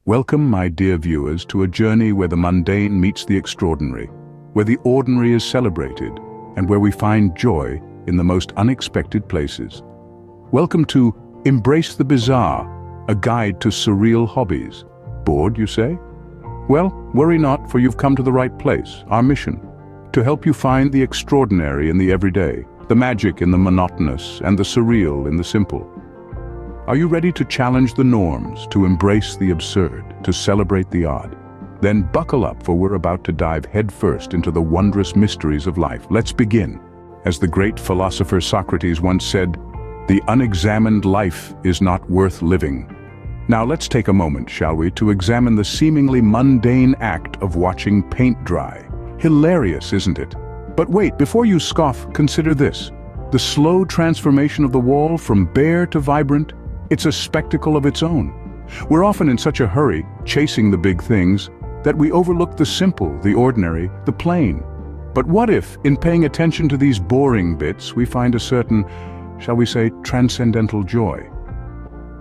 Welcome, my dear viewers, to a journey where the mundane meets the extraordinary, where the ordinary is celebrated, and where we find joy in the most unexpected places. Welcome to Embrace the Bizarre, a guide to surreal hobbies. Bored, you say? Well, worry not, for you've come to the right place. Our mission: to help you find the extraordinary in the everyday, the magic in the monotonous, and the surreal in the simple. Are you ready to challenge the norms, to embrace the absurd, to celebrate the odd? Then buckle up, for we're about to dive headfirst into the wondrous mysteries of life. Let's begin. As the great philosopher Socrates once said, "The unexamined life is not worth living." Now let's take a moment, shall we, to examine the seemingly mundane act of watching paint dry. Hilarious, isn't it? But wait, before you scoff, consider this. The slow transformation of the wall from bare to vibrant. It's a spectacle of its own. We're often in such a hurry, chasing the big things, that we overlook the simple, the ordinary, the plain. But what if, in paying attention to these boring bits, we find a certain, shall we say, transcendental joy?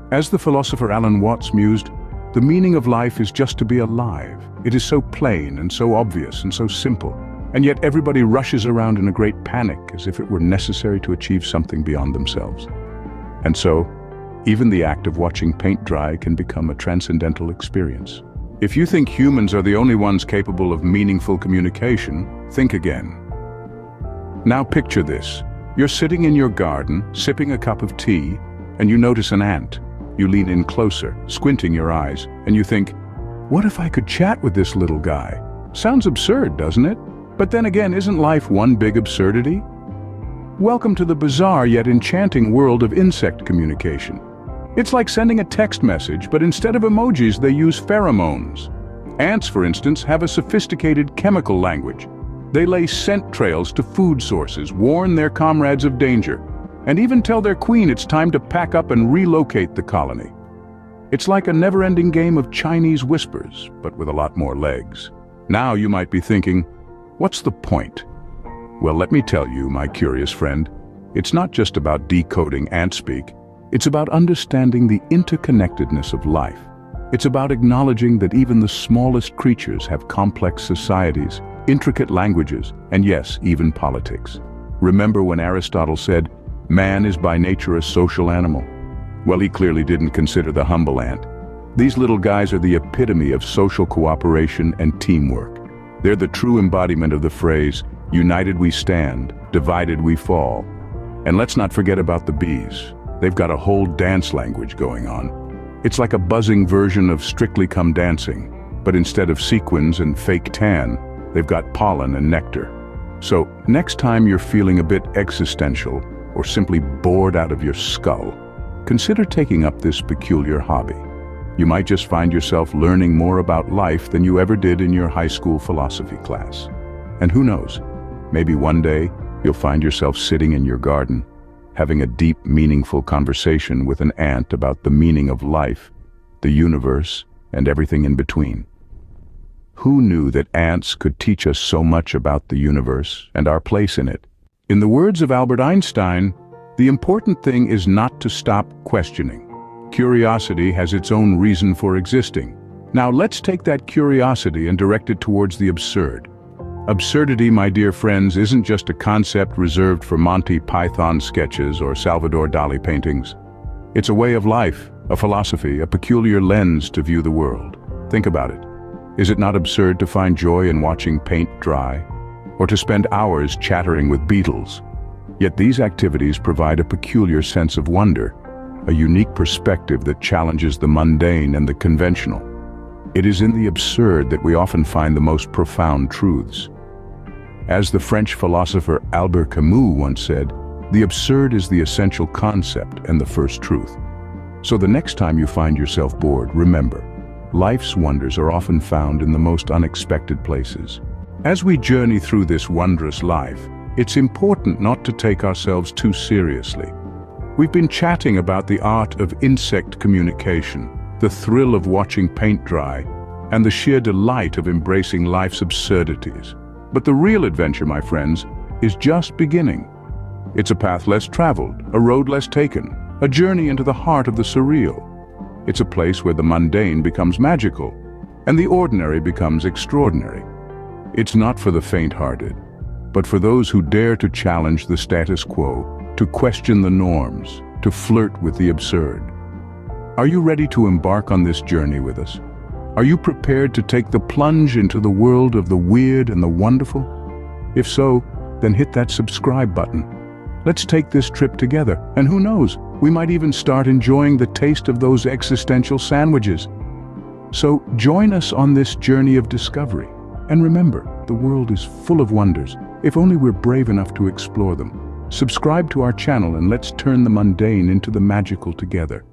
As the philosopher Alan Watts mused, the meaning of life is just to be alive. It is so plain and so obvious and so simple, and yet everybody rushes around in a great panic as if it were necessary to achieve something beyond themselves. And so, even the act of watching paint dry can become a transcendental experience. If you think humans are the only ones capable of meaningful communication, think again. Now picture this. You're sitting in your garden, sipping a cup of tea, and you notice an ant. You lean in closer, squinting your eyes, and you think, what if I could chat with this little guy? Sounds absurd, doesn't it? But then again, isn't life one big absurdity? Welcome to the bizarre yet enchanting world of insect communication. It's like sending a text message, but instead of emojis, they use pheromones. Ants, for instance, have a sophisticated chemical language. They lay scent trails to food sources, warn their comrades of danger, and even tell their queen it's time to pack up and relocate the colony. It's like a never-ending game of Chinese whispers, but with a lot more legs. Now you might be thinking, what's the point? Well, let me tell you, my curious friend, it's not just about decoding ant speak. It's about understanding the interconnectedness of life. It's about acknowledging that even the smallest creatures have complex societies, intricate languages, and yes, even politics. Remember when Aristotle said, "Man is by nature a social animal"? Well, he clearly didn't consider the humble ant. These little guys are the epitome of social cooperation and teamwork. They're the true embodiment of the phrase, "United we stand, divided we fall." And let's not forget about the bees. They've got a whole dance language going on. It's like a buzzing version of Strictly Come Dancing, but instead of sequins and fake tan, they've got pollen and nectar. So, next time you're feeling a bit existential or simply bored out of your skull, consider taking up this peculiar hobby. You might just find yourself learning more about life than you ever did in your high school philosophy class. And who knows, maybe one day you'll find yourself sitting in your garden, having a deep, meaningful conversation with an ant about the meaning of life, the universe, and everything in between. Who knew that ants could teach us so much about the universe and our place in it? In the words of Albert Einstein, the important thing is not to stop questioning. Curiosity has its own reason for existing. Now let's take that curiosity and direct it towards the absurd. Absurdity, my dear friends, isn't just a concept reserved for Monty Python sketches or Salvador Dali paintings. It's a way of life, a philosophy, a peculiar lens to view the world. Think about it. Is it not absurd to find joy in watching paint dry, or to spend hours chattering with beetles? Yet these activities provide a peculiar sense of wonder, a unique perspective that challenges the mundane and the conventional. It is in the absurd that we often find the most profound truths. As the French philosopher Albert Camus once said, the absurd is the essential concept and the first truth. So the next time you find yourself bored, remember, life's wonders are often found in the most unexpected places. As we journey through this wondrous life, it's important not to take ourselves too seriously. We've been chatting about the art of insect communication, the thrill of watching paint dry, and the sheer delight of embracing life's absurdities. But the real adventure, my friends, is just beginning. It's a path less traveled, a road less taken, a journey into the heart of the surreal. It's a place where the mundane becomes magical, and the ordinary becomes extraordinary. It's not for the faint-hearted, but for those who dare to challenge the status quo, to question the norms, to flirt with the absurd. Are you ready to embark on this journey with us? Are you prepared to take the plunge into the world of the weird and the wonderful? If so, then hit that subscribe button. Let's take this trip together, and who knows, we might even start enjoying the taste of those existential sandwiches. So join us on this journey of discovery. And remember, the world is full of wonders, if only we're brave enough to explore them. Subscribe to our channel and let's turn the mundane into the magical together.